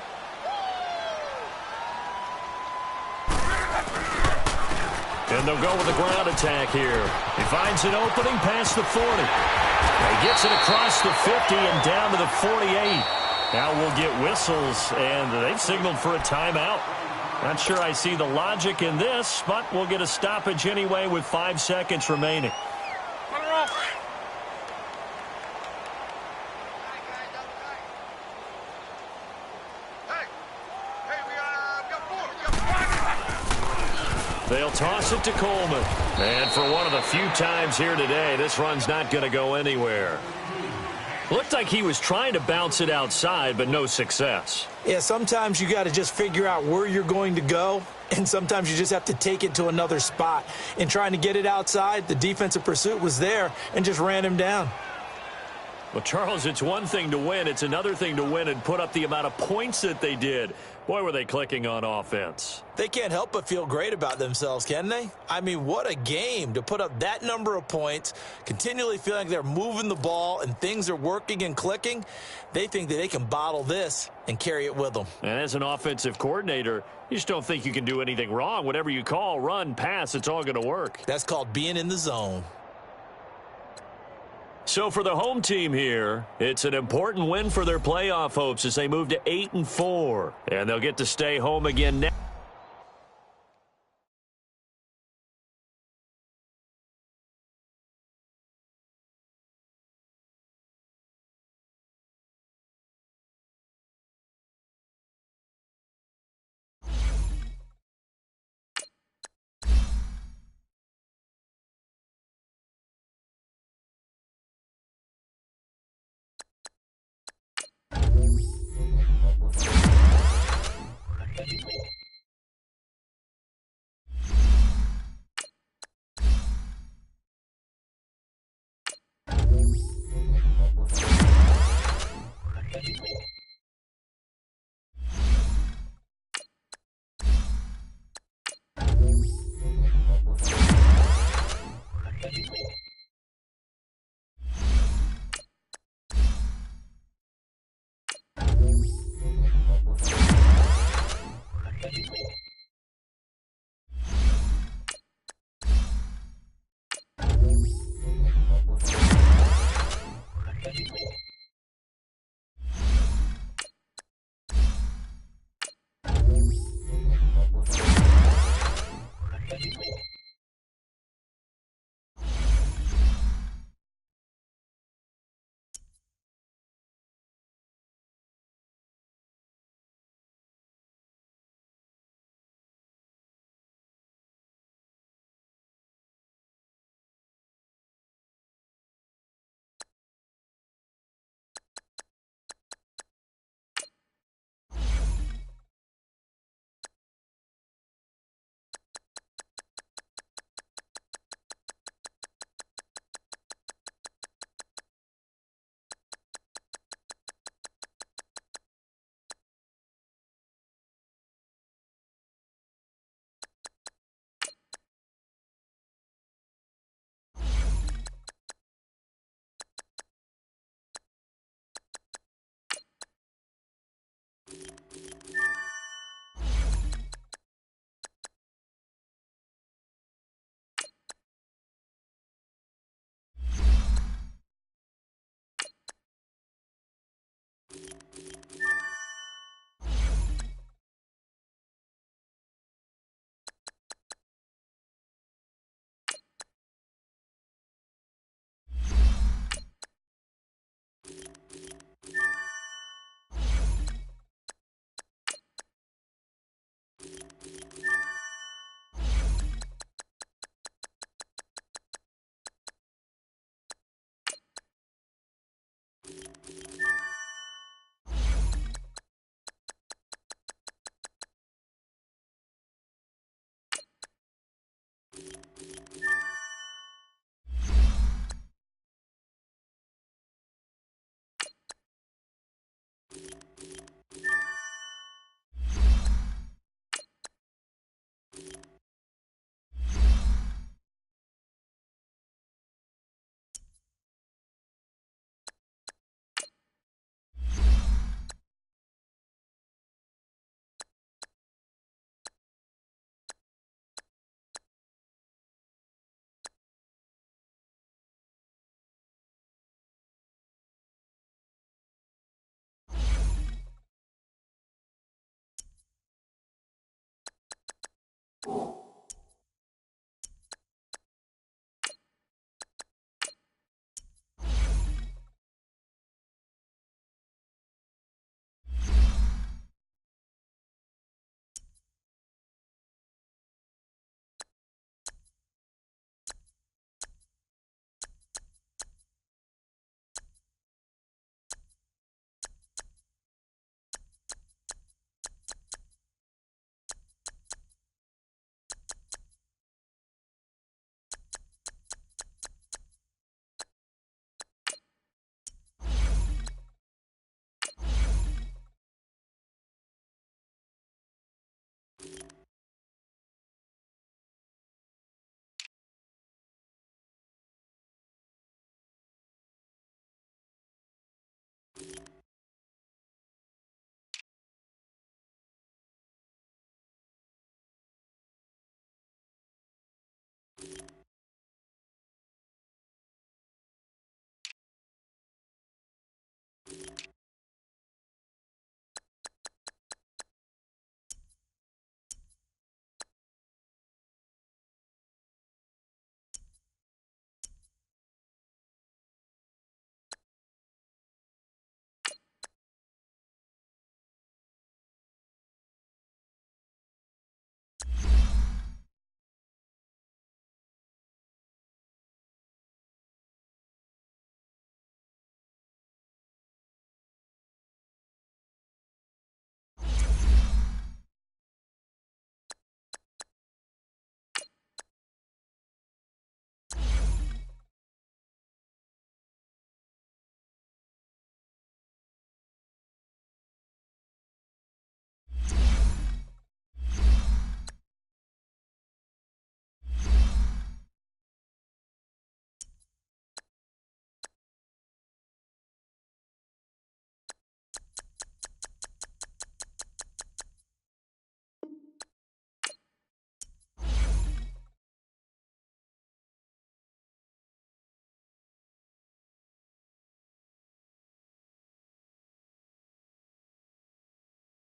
And they'll go with a ground attack here. He finds an opening past the 40. He gets it across the 50 and down to the 48. Now we'll get whistles, and they've signaled for a timeout. Not sure I see the logic in this, but we'll get a stoppage anyway with 5 seconds remaining. They'll toss it to Coleman. And for one of the few times here today, this run's not going to go anywhere. Looked like he was trying to bounce it outside, but no success. Yeah, sometimes you got to just figure out where you're going to go, and sometimes you just have to take it to another spot. In trying to get it outside, the defensive pursuit was there and just ran him down. Well, Charles, it's one thing to win. It's another thing to win and put up the amount of points that they did. Boy, were they clicking on offense. They can't help but feel great about themselves, can they? I mean, what a game to put up that number of points, continually feeling like they're moving the ball and things are working and clicking. They think that they can bottle this and carry it with them. And as an offensive coordinator, you just don't think you can do anything wrong. Whatever you call, run, pass, it's all going to work. That's called being in the zone. So for the home team here, it's an important win for their playoff hopes as they move to 8-4. And they'll get to stay home again next. Go!